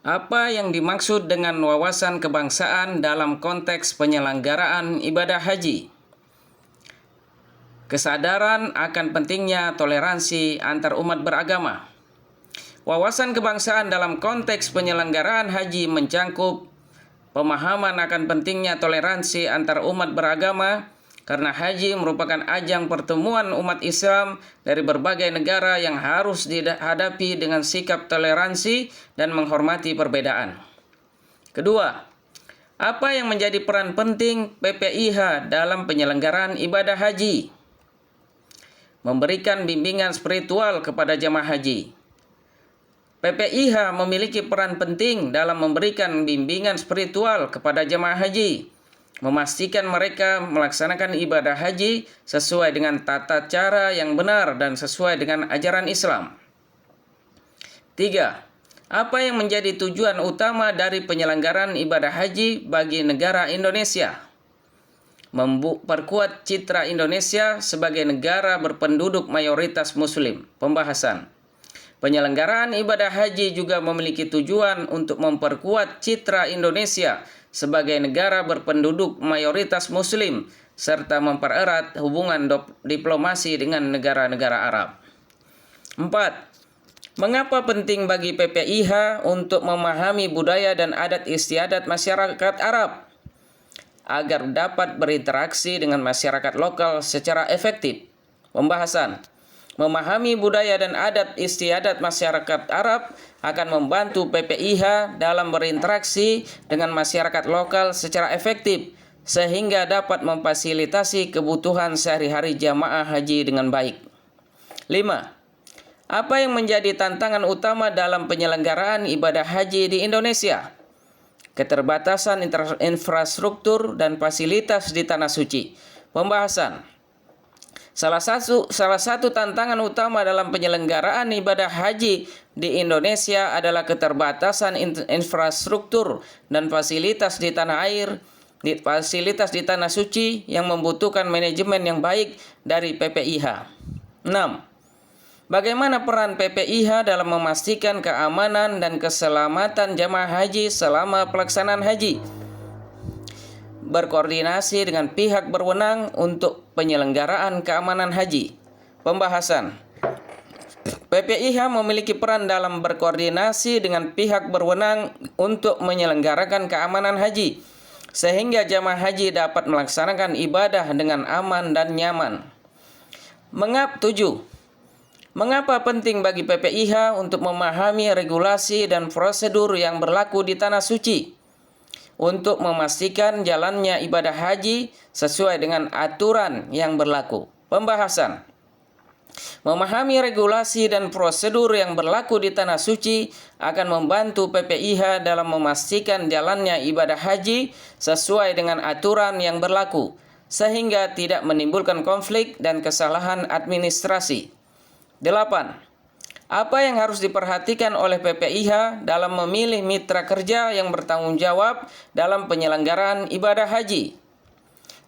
Apa yang dimaksud dengan wawasan kebangsaan dalam konteks penyelenggaraan ibadah haji? Kesadaran akan pentingnya toleransi antar umat beragama. Wawasan kebangsaan dalam konteks penyelenggaraan haji mencakup pemahaman akan pentingnya toleransi antar umat beragama, karena haji merupakan ajang pertemuan umat Islam dari berbagai negara yang harus dihadapi dengan sikap toleransi dan menghormati perbedaan. Kedua, apa yang menjadi peran penting PPIH dalam penyelenggaraan ibadah haji? Memberikan bimbingan spiritual kepada jamaah haji. PPIH memiliki peran penting dalam memberikan bimbingan spiritual kepada jamaah haji, memastikan mereka melaksanakan ibadah haji sesuai dengan tata cara yang benar dan sesuai dengan ajaran Islam. 3. Apa yang menjadi tujuan utama dari penyelenggaraan ibadah haji bagi negara Indonesia? Memperkuat citra Indonesia sebagai negara berpenduduk mayoritas Muslim. Pembahasan. Penyelenggaraan ibadah haji juga memiliki tujuan untuk memperkuat citra Indonesia sebagai negara berpenduduk mayoritas Muslim, serta mempererat hubungan diplomasi dengan negara-negara Arab. 4. Mengapa penting bagi PPIH untuk memahami budaya dan adat istiadat masyarakat Arab agar dapat berinteraksi dengan masyarakat lokal secara efektif? Pembahasan. Memahami budaya dan adat istiadat masyarakat Arab akan membantu PPIH dalam berinteraksi dengan masyarakat lokal secara efektif, sehingga dapat memfasilitasi kebutuhan sehari-hari jamaah haji dengan baik. 5. Apa yang menjadi tantangan utama dalam penyelenggaraan ibadah haji di Indonesia? Keterbatasan infrastruktur dan fasilitas di Tanah Suci. Pembahasan. Salah satu tantangan utama dalam penyelenggaraan ibadah haji di Indonesia adalah keterbatasan infrastruktur dan fasilitas di tanah air, fasilitas di Tanah Suci yang membutuhkan manajemen yang baik dari PPIH. 6. Bagaimana peran PPIH dalam memastikan keamanan dan keselamatan jamaah haji selama pelaksanaan haji? Berkoordinasi dengan pihak berwenang untuk penyelenggaraan keamanan haji. Pembahasan. PPIH memiliki peran dalam berkoordinasi dengan pihak berwenang untuk menyelenggarakan keamanan haji, sehingga jamaah haji dapat melaksanakan ibadah dengan aman dan nyaman. 7. Mengapa penting bagi PPIH untuk memahami regulasi dan prosedur yang berlaku di Tanah Suci untuk memastikan jalannya ibadah haji sesuai dengan aturan yang berlaku? Pembahasan. Memahami regulasi dan prosedur yang berlaku di Tanah Suci akan membantu PPIH dalam memastikan jalannya ibadah haji sesuai dengan aturan yang berlaku, sehingga tidak menimbulkan konflik dan kesalahan administrasi. 8. Apa yang harus diperhatikan oleh PPIH dalam memilih mitra kerja yang bertanggung jawab dalam penyelenggaraan ibadah haji?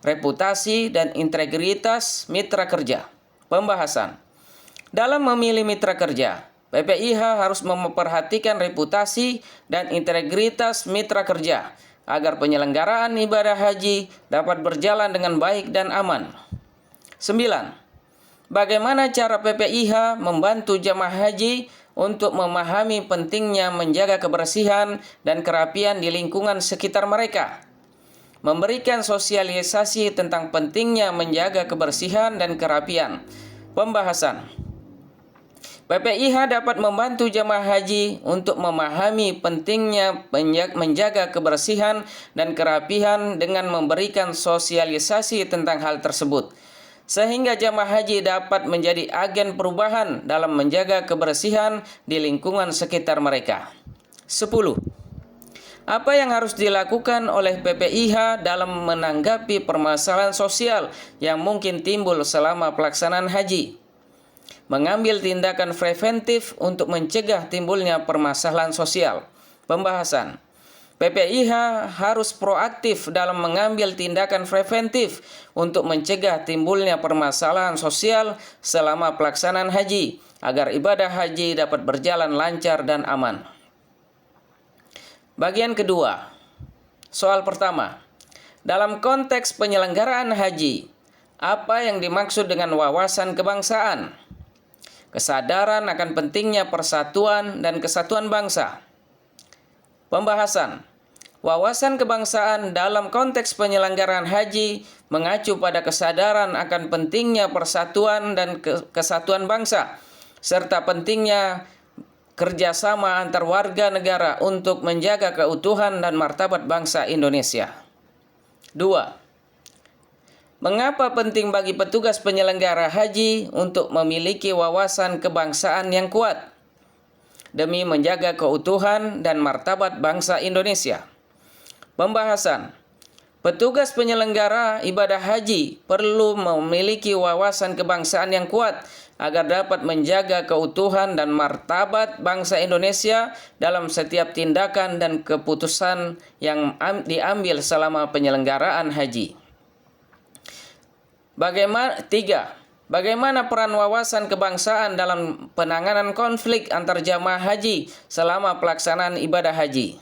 Reputasi dan integritas mitra kerja. Pembahasan. Dalam memilih mitra kerja, PPIH harus memperhatikan reputasi dan integritas mitra kerja agar penyelenggaraan ibadah haji dapat berjalan dengan baik dan aman. 9. Bagaimana cara PPIH membantu jamaah haji untuk memahami pentingnya menjaga kebersihan dan kerapian di lingkungan sekitar mereka? Memberikan sosialisasi tentang pentingnya menjaga kebersihan dan kerapian. Pembahasan. PPIH dapat membantu jamaah haji untuk memahami pentingnya menjaga kebersihan dan kerapian dengan memberikan sosialisasi tentang hal tersebut, sehingga jamaah haji dapat menjadi agen perubahan dalam menjaga kebersihan di lingkungan sekitar mereka. 10. Apa yang harus dilakukan oleh PPIH dalam menanggapi permasalahan sosial yang mungkin timbul selama pelaksanaan haji? Mengambil tindakan preventif untuk mencegah timbulnya permasalahan sosial. Pembahasan. PPIH harus proaktif dalam mengambil tindakan preventif untuk mencegah timbulnya permasalahan sosial selama pelaksanaan haji, agar ibadah haji dapat berjalan lancar dan aman. Bagian kedua. Soal pertama. Dalam konteks penyelenggaraan haji, apa yang dimaksud dengan wawasan kebangsaan? Kesadaran akan pentingnya persatuan dan kesatuan bangsa. Pembahasan. Wawasan kebangsaan dalam konteks penyelenggaraan haji mengacu pada kesadaran akan pentingnya persatuan dan kesatuan bangsa, serta pentingnya kerjasama antar warga negara untuk menjaga keutuhan dan martabat bangsa Indonesia. 2. Mengapa penting bagi petugas penyelenggara haji untuk memiliki wawasan kebangsaan yang kuat demi menjaga keutuhan dan martabat bangsa Indonesia? Pembahasan. Petugas penyelenggara ibadah haji perlu memiliki wawasan kebangsaan yang kuat agar dapat menjaga keutuhan dan martabat bangsa Indonesia dalam setiap tindakan dan keputusan yang diambil selama penyelenggaraan haji. 3. Bagaimana peran wawasan kebangsaan dalam penanganan konflik antar jamaah haji selama pelaksanaan ibadah haji?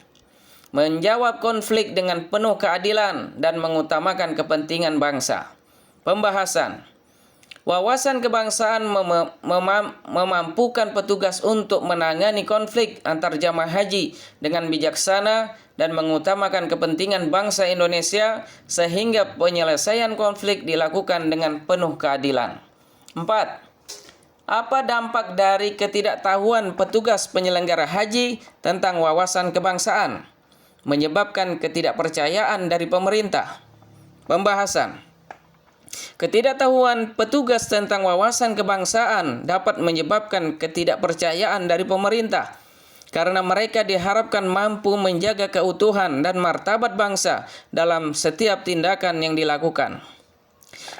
Menjawab konflik dengan penuh keadilan dan mengutamakan kepentingan bangsa. Pembahasan. Wawasan kebangsaan memampukan petugas untuk menangani konflik antar jamaah haji dengan bijaksana dan mengutamakan kepentingan bangsa Indonesia sehingga penyelesaian konflik dilakukan dengan penuh keadilan. 4. Apa dampak dari ketidaktahuan petugas penyelenggara haji tentang wawasan kebangsaan? Menyebabkan ketidakpercayaan dari pemerintah. Pembahasan. Ketidaktahuan petugas tentang wawasan kebangsaan dapat menyebabkan ketidakpercayaan dari pemerintah karena mereka diharapkan mampu menjaga keutuhan dan martabat bangsa dalam setiap tindakan yang dilakukan.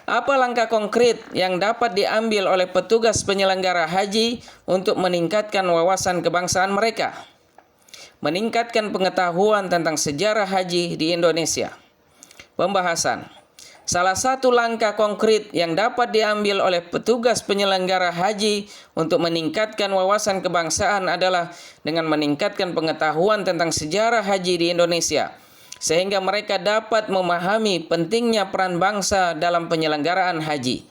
Apa langkah konkret yang dapat diambil oleh petugas penyelenggara haji untuk meningkatkan wawasan kebangsaan mereka? Meningkatkan pengetahuan tentang sejarah haji di Indonesia. Pembahasan. Salah satu langkah konkret yang dapat diambil oleh petugas penyelenggara haji untuk meningkatkan wawasan kebangsaan adalah dengan meningkatkan pengetahuan tentang sejarah haji di Indonesia, sehingga mereka dapat memahami pentingnya peran bangsa dalam penyelenggaraan haji.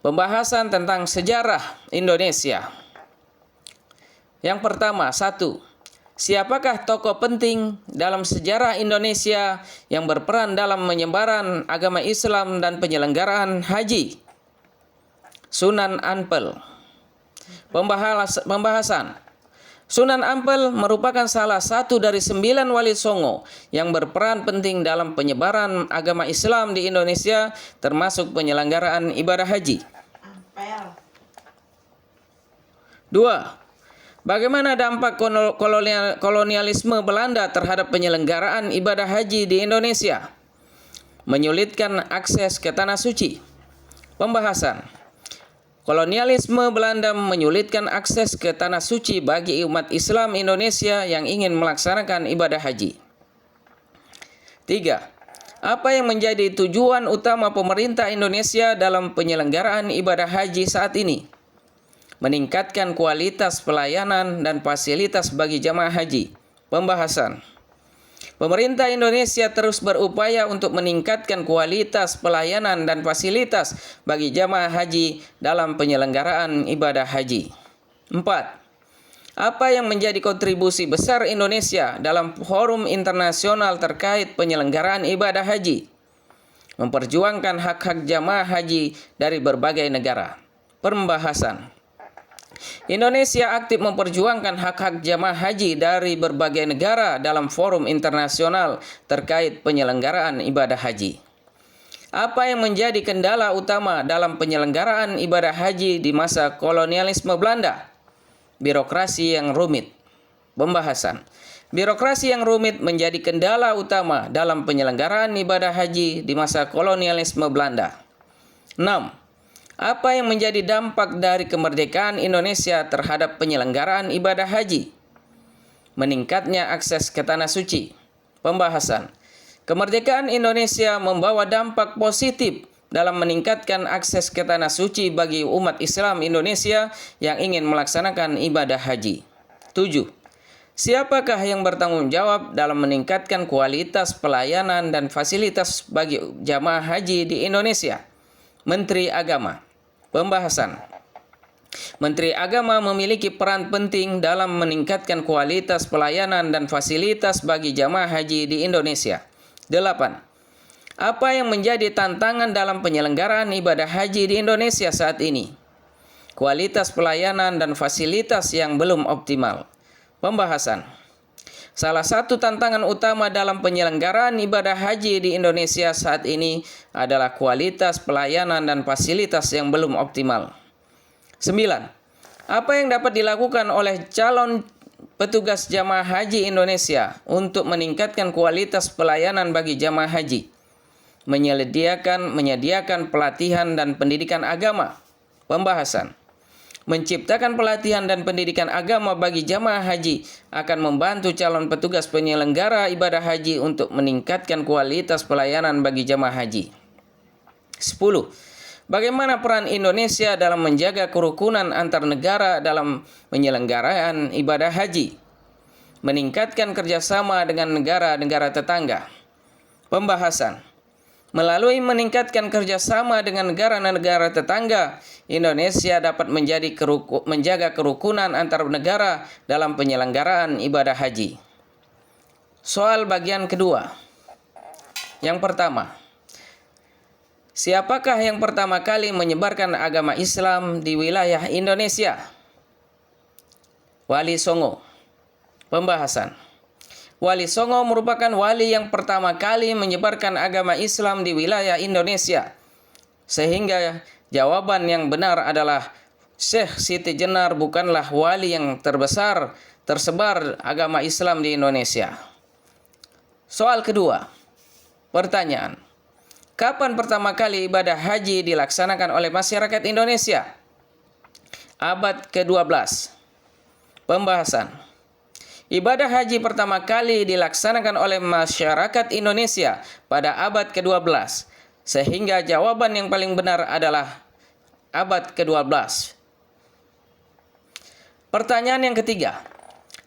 Pembahasan tentang sejarah Indonesia. Yang pertama, 1. Siapakah tokoh penting dalam sejarah Indonesia yang berperan dalam menyebaran agama Islam dan penyelenggaraan haji? Sunan Ampel. Pembahasan. Sunan Ampel merupakan salah satu dari 9 wali songo yang berperan penting dalam penyebaran agama Islam di Indonesia, termasuk penyelenggaraan ibadah haji. 2. Bagaimana dampak kolonialisme Belanda terhadap penyelenggaraan ibadah haji di Indonesia? Menyulitkan akses ke tanah suci. Pembahasan. Kolonialisme Belanda menyulitkan akses ke tanah suci bagi umat Islam Indonesia yang ingin melaksanakan ibadah haji. 3. Apa yang menjadi tujuan utama pemerintah Indonesia dalam penyelenggaraan ibadah haji saat ini? Meningkatkan kualitas pelayanan dan fasilitas bagi jamaah haji. Pembahasan. Pemerintah Indonesia terus berupaya untuk meningkatkan kualitas pelayanan dan fasilitas bagi jamaah haji dalam penyelenggaraan ibadah haji. 4. Apa yang menjadi kontribusi besar Indonesia dalam forum internasional terkait penyelenggaraan ibadah haji? Memperjuangkan hak-hak jamaah haji dari berbagai negara. Pembahasan. Indonesia aktif memperjuangkan hak-hak jamaah haji dari berbagai negara dalam forum internasional terkait penyelenggaraan ibadah haji. Apa yang menjadi kendala utama dalam penyelenggaraan ibadah haji di masa kolonialisme Belanda? Birokrasi yang rumit. Pembahasan. Birokrasi yang rumit menjadi kendala utama dalam penyelenggaraan ibadah haji di masa kolonialisme Belanda. 6. Apa yang menjadi dampak dari kemerdekaan Indonesia terhadap penyelenggaraan ibadah haji? Meningkatnya akses ke tanah suci. Pembahasan. Kemerdekaan Indonesia membawa dampak positif dalam meningkatkan akses ke tanah suci bagi umat Islam Indonesia yang ingin melaksanakan ibadah haji. 7. Siapakah yang bertanggung jawab dalam meningkatkan kualitas pelayanan dan fasilitas bagi jamaah haji di Indonesia? Menteri Agama. Pembahasan. Menteri Agama memiliki peran penting dalam meningkatkan kualitas pelayanan dan fasilitas bagi jamaah haji di Indonesia. 8. Apa yang menjadi tantangan dalam penyelenggaraan ibadah haji di Indonesia saat ini? Kualitas pelayanan dan fasilitas yang belum optimal. Pembahasan. Salah satu tantangan utama dalam penyelenggaraan ibadah haji di Indonesia saat ini adalah kualitas pelayanan dan fasilitas yang belum optimal. 9. Apa yang dapat dilakukan oleh calon petugas jamaah haji Indonesia untuk meningkatkan kualitas pelayanan bagi jamaah haji? Menyediakan pelatihan dan pendidikan agama. Pembahasan. Menciptakan pelatihan dan pendidikan agama bagi jamaah haji akan membantu calon petugas penyelenggara ibadah haji untuk meningkatkan kualitas pelayanan bagi jamaah haji. 10. Bagaimana peran Indonesia dalam menjaga kerukunan antar negara dalam penyelenggaraan ibadah haji? Meningkatkan kerjasama dengan negara-negara tetangga. Pembahasan. Melalui meningkatkan kerjasama dengan negara-negara tetangga, Indonesia dapat menjaga kerukunan antar negara dalam penyelenggaraan ibadah haji. Soal bagian kedua. Yang pertama, siapakah yang pertama kali menyebarkan agama Islam di wilayah Indonesia? Wali Songo. Pembahasan. Wali Songo merupakan wali yang pertama kali menyebarkan agama Islam di wilayah Indonesia. Sehingga jawaban yang benar adalah Syekh Siti Jenar bukanlah wali yang tersebar agama Islam di Indonesia. Soal kedua. Pertanyaan. Kapan pertama kali ibadah haji dilaksanakan oleh masyarakat Indonesia? Abad ke-12. Pembahasan. Ibadah haji pertama kali dilaksanakan oleh masyarakat Indonesia pada abad ke-12, sehingga jawaban yang paling benar adalah abad ke-12. Pertanyaan yang ketiga,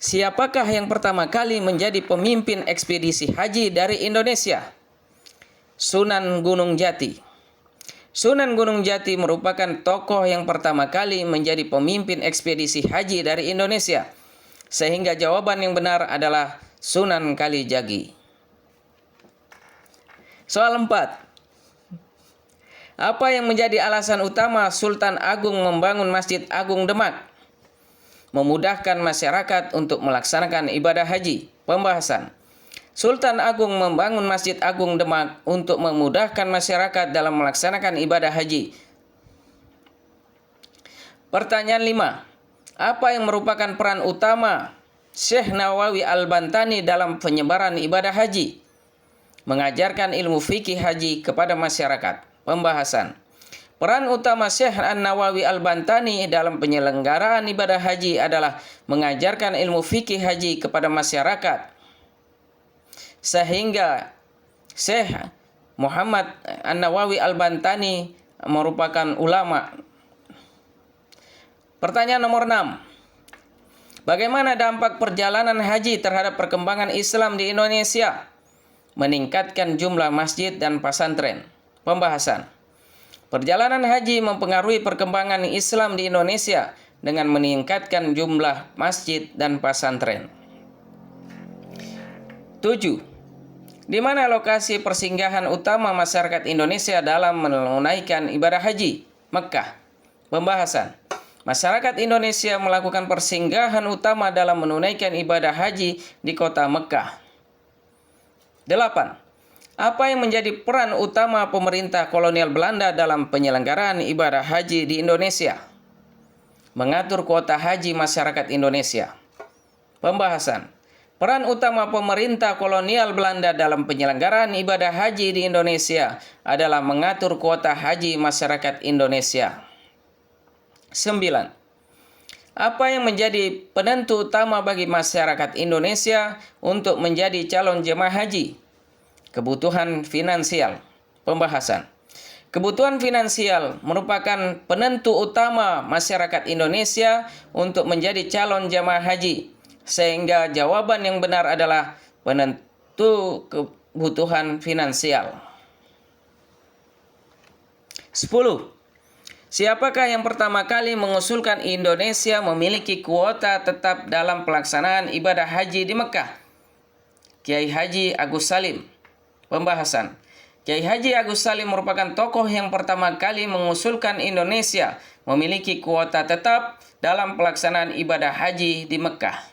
siapakah yang pertama kali menjadi pemimpin ekspedisi haji dari Indonesia? Sunan Gunung Jati. Sunan Gunung Jati merupakan tokoh yang pertama kali menjadi pemimpin ekspedisi haji dari Indonesia. Sehingga jawaban yang benar adalah Sunan Kalijagi. Soal 4. Apa yang menjadi alasan utama Sultan Agung membangun Masjid Agung Demak? Memudahkan masyarakat untuk melaksanakan ibadah haji. Pembahasan. Sultan Agung membangun Masjid Agung Demak untuk memudahkan masyarakat dalam melaksanakan ibadah haji. Pertanyaan 5. Apa yang merupakan peran utama Syekh Nawawi Al-Bantani dalam penyebaran ibadah haji? Mengajarkan ilmu fikih haji kepada masyarakat. Pembahasan. Peran utama Syekh Nawawi Al-Bantani dalam penyelenggaraan ibadah haji adalah mengajarkan ilmu fikih haji kepada masyarakat. Sehingga Syekh Muhammad An-Nawawi Al-Bantani merupakan ulama. Pertanyaan nomor 6. Bagaimana dampak perjalanan haji terhadap perkembangan Islam di Indonesia? Meningkatkan jumlah masjid dan pesantren. Pembahasan. Perjalanan haji mempengaruhi perkembangan Islam di Indonesia dengan meningkatkan jumlah masjid dan pesantren. 7. Di mana lokasi persinggahan utama masyarakat Indonesia dalam menunaikan ibadah haji? Mekkah. Pembahasan. Masyarakat Indonesia melakukan persinggahan utama dalam menunaikan ibadah haji di kota Mekkah. 8. Apa yang menjadi peran utama pemerintah kolonial Belanda dalam penyelenggaraan ibadah haji di Indonesia? Mengatur kuota haji masyarakat Indonesia. Pembahasan. Peran utama pemerintah kolonial Belanda dalam penyelenggaraan ibadah haji di Indonesia adalah mengatur kuota haji masyarakat Indonesia. 9. Apa yang menjadi penentu utama bagi masyarakat Indonesia untuk menjadi calon jemaah haji? Kebutuhan finansial. Pembahasan. Kebutuhan finansial merupakan penentu utama masyarakat Indonesia untuk menjadi calon jemaah haji. sehingga jawaban yang benar adalah penentu kebutuhan finansial. 10. Siapakah yang pertama kali mengusulkan Indonesia memiliki kuota tetap dalam pelaksanaan ibadah haji di Mekah? Kiai Haji Agus Salim. Pembahasan. Kiai Haji Agus Salim merupakan tokoh yang pertama kali mengusulkan Indonesia memiliki kuota tetap dalam pelaksanaan ibadah haji di Mekah.